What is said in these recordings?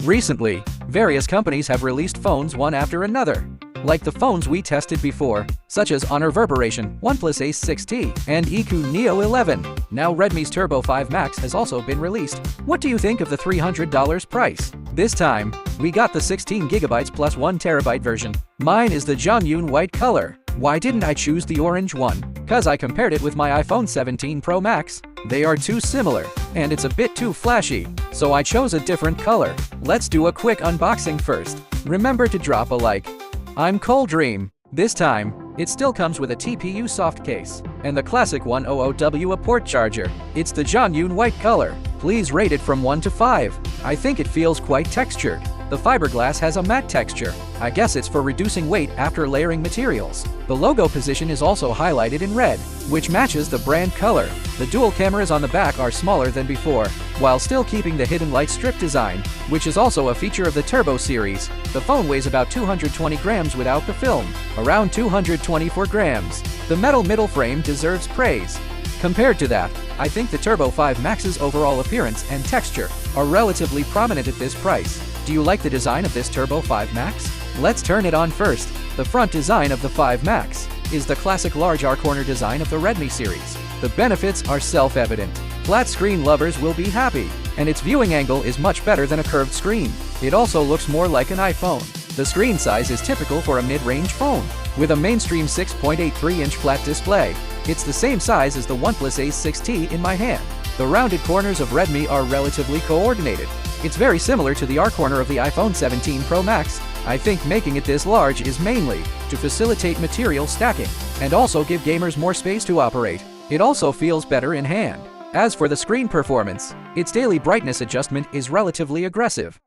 Recently, various companies have released phones one after another, like the phones we tested before, such as Honor Verberation, OnePlus Ace 6T, and iQOO Neo 11. Now Redmi's Turbo 5 Max has also been released. What do you think of the $300 price? This time, we got the 16GB plus 1TB version. Mine is the genuine white color. Why didn't I choose the orange one? Cause I compared it with my iPhone 17 Pro Max. They are too similar, and it's a bit too flashy, so I chose a different color. Let's do a quick unboxing first. Remember to drop a like. I'm Cold Dream. This time, it still comes with a TPU soft case, and the classic 100W a port charger. It's the genuine white color. Please rate it from 1 to 5. I think it feels quite textured. The fiberglass has a matte texture. I guess it's for reducing weight after layering materials. The logo position is also highlighted in red, which matches the brand color. The dual cameras on the back are smaller than before, while still keeping the hidden light strip design, which is also a feature of the Turbo series. The phone weighs about 220 grams without the film, around 224 grams. The metal middle frame deserves praise. Compared to that, I think the Turbo 5 Max's overall appearance and texture are relatively prominent at this price. Do you like the design of this Turbo 5 Max? Let's turn it on first. The front design of the 5 Max is the classic large R-corner design of the Redmi series. The benefits are self-evident. Flat screen lovers will be happy, and its viewing angle is much better than a curved screen. It also looks more like an iPhone. The screen size is typical for a mid-range phone, with a mainstream 6.83-inch flat display. It's the same size as the OnePlus Ace 6T in my hand. The rounded corners of Redmi are relatively coordinated. It's very similar to the R-corner of the iPhone 17 Pro Max. I think making it this large is mainly to facilitate material stacking, and also give gamers more space to operate. It also feels better in hand. As for the screen performance, its daily brightness adjustment is relatively aggressive.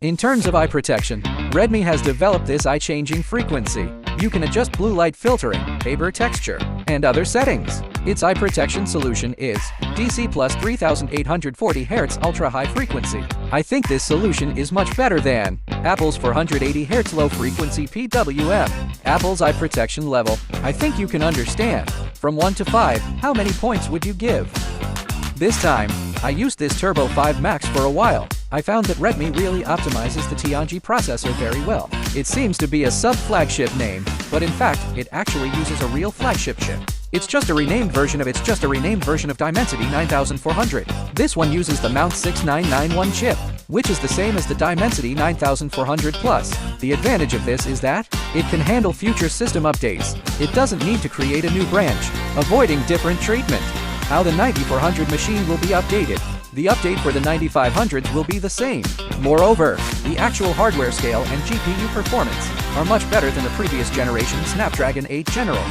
In terms of eye protection, Redmi has developed this eye-changing frequency. You can adjust blue light filtering, paper texture, and other settings. Its eye protection solution is DC plus 3840 Hz ultra-high frequency. I think this solution is much better than Apple's 480 Hz low-frequency PWM. Apple's eye protection level, I think you can understand. From 1 to 5, how many points would you give? This time, I used this Turbo 5 Max for a while. I found that Redmi really optimizes the Tianji processor very well. It seems to be a sub-flagship name, but in fact, it actually uses a real flagship chip. It's just a renamed version of Dimensity 9400. This one uses the Mount 6991 chip, which is the same as the Dimensity 9400 Plus. The advantage of this is that it can handle future system updates. It doesn't need to create a new branch, avoiding different treatment. How the 9400 machine will be updated. The update for the 9500s will be the same. Moreover, the actual hardware scale and GPU performance are much better than the previous generation Snapdragon 8 General.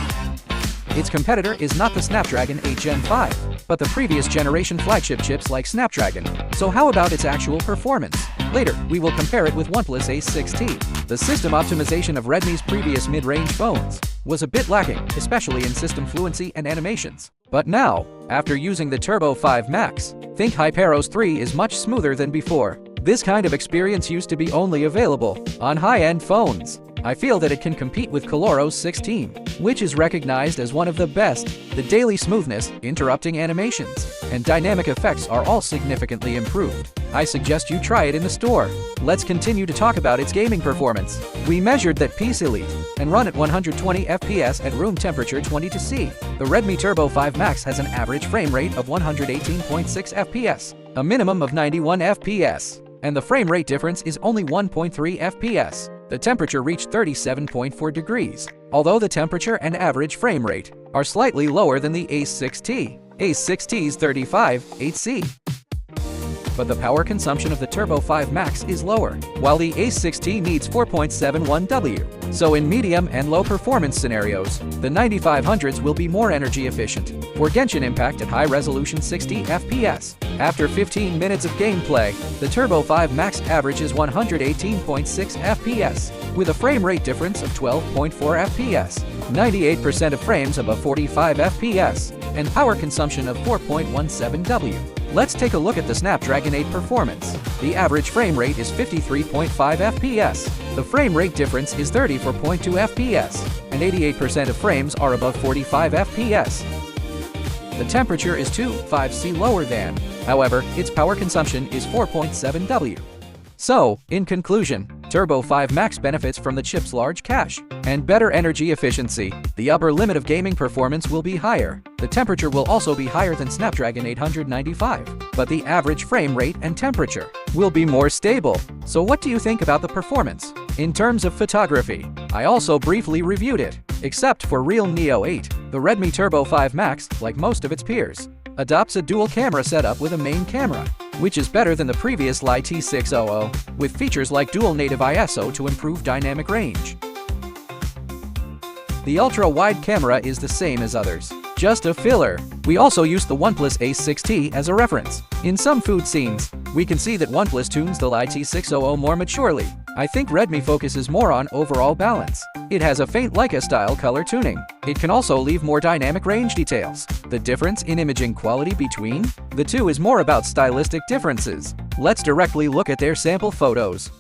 Its competitor is not the Snapdragon 8 Gen 5, but the previous generation flagship chips like Snapdragon. So how about its actual performance? Later, we will compare it with OnePlus Ace 6T. The system optimization of Redmi's previous mid-range phones was a bit lacking, especially in system fluency and animations. But now, after using the Turbo 5 Max, think Hyperos 3 is much smoother than before. This kind of experience used to be only available on high-end phones. I feel that it can compete with Coloro's 16, which is recognized as one of the best. The daily smoothness, interrupting animations, and dynamic effects are all significantly improved. I suggest you try it in the store. Let's continue to talk about its gaming performance. We measured that Peace Elite and run at 120 FPS at room temperature 20 C. The Redmi Turbo 5 Max has an average frame rate of 118.6 FPS, a minimum of 91 FPS, and the frame rate difference is only 1.3 FPS. The temperature reached 37.4 degrees, although the temperature and average frame rate are slightly lower than the Ace 6T. Ace 6T's 35.8C. But the power consumption of the Turbo 5 Max is lower, while the Ace 6T needs 4.71 W. So in medium and low performance scenarios, the 9500s will be more energy efficient. For Genshin Impact at high resolution 60 FPS, after 15 minutes of gameplay, the Turbo 5 Max averages 118.6 FPS, with a frame rate difference of 12.4 FPS, 98% of frames above 45 FPS, and power consumption of 4.17 W. Let's take a look at the Snapdragon 8 performance. The average frame rate is 53.5 FPS. The frame rate difference is 34.2 FPS, and 88% of frames are above 45 FPS. The temperature is 2.5 C lower than, however, its power consumption is 4.7 W. So, in conclusion, Turbo 5 Max benefits from the chip's large cache and better energy efficiency. The upper limit of gaming performance will be higher. The temperature will also be higher than Snapdragon 895, but the average frame rate and temperature will be more stable. So what do you think about the performance? In terms of photography, I also briefly reviewed it. Except for Real Neo 8, the Redmi Turbo 5 Max, like most of its peers, adopts a dual camera setup with a main camera, which is better than the previous Li T600, with features like dual native ISO to improve dynamic range. The ultra-wide camera is the same as others, just a filler. We also used the OnePlus Ace 6T as a reference. In some food scenes, we can see that OnePlus tunes the Li T600 more maturely. I think Redmi focuses more on overall balance. It has a faint Leica-style color tuning. It can also leave more dynamic range details. The difference in imaging quality between the two is more about stylistic differences. Let's directly look at their sample photos.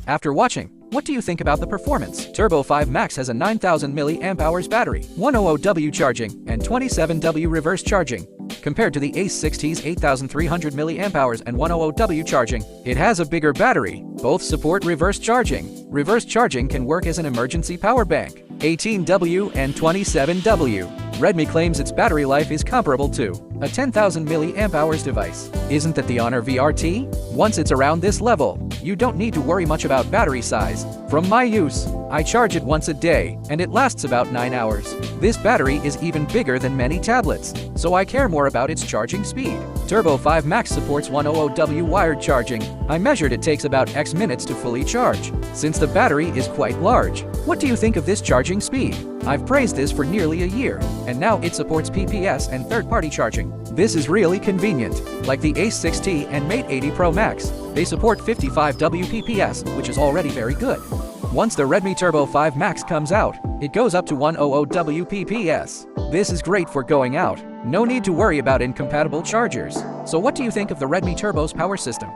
After watching, what do you think about the performance? Turbo 5 Max has a 9000 mAh battery, 100W charging, and 27W reverse charging. Compared to the Ace 6T's 8300 mAh and 100W charging, it has a bigger battery. Both support reverse charging. Reverse charging can work as an emergency power bank. 18W and 27W. Redmi claims its battery life is comparable to a 10,000 mAh device. Isn't that the Honor VRT? Once it's around this level, you don't need to worry much about battery size. From my use, I charge it once a day, and it lasts about 9 hours. This battery is even bigger than many tablets, so I care more about its charging speed. Turbo 5 Max supports 100W wired charging. I measured it takes about X minutes to fully charge, since the battery is quite large. What do you think of this charging speed? I've praised this for nearly a year, and now it supports PPS and third-party charging. This is really convenient. Like the Ace 6T and Mate 80 Pro Max, they support 55W PPS, which is already very good. Once the Redmi Turbo 5 Max comes out, it goes up to 100W PPS. This is great for going out. No need to worry about incompatible chargers. So what do you think of the Redmi Turbo's power system?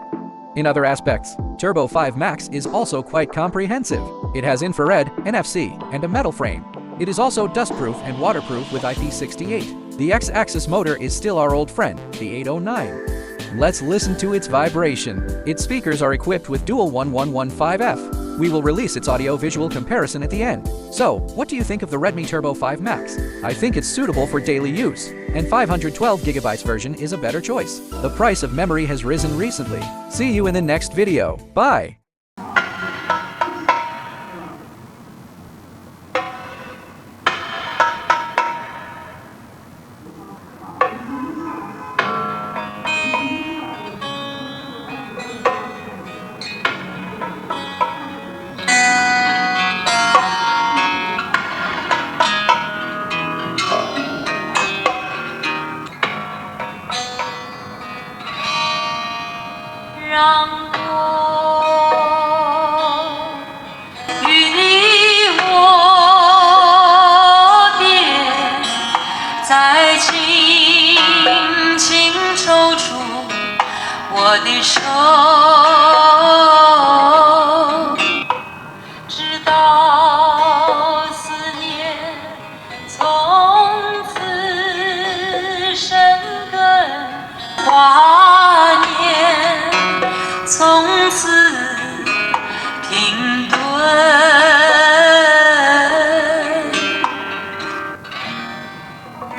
In other aspects, Turbo 5 Max is also quite comprehensive. It has infrared, NFC, and a metal frame. It is also dustproof and waterproof with IP68. The X-axis motor is still our old friend, the 809. Let's listen to its vibration. Its speakers are equipped with dual 1115F. We will release its audio-visual comparison at the end. So, what do you think of the Redmi Turbo 5 Max? I think it's suitable for daily use, and 512GB version is a better choice. The price of memory has risen recently. See you in the next video. Bye!让我与你握别，再轻轻抽出我的手，直到思念从此生根华年。从此停顿，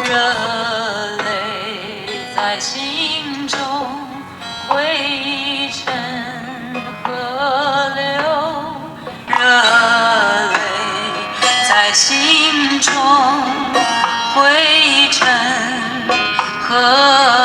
热泪在心中汇成河流，热泪在心中汇成河流。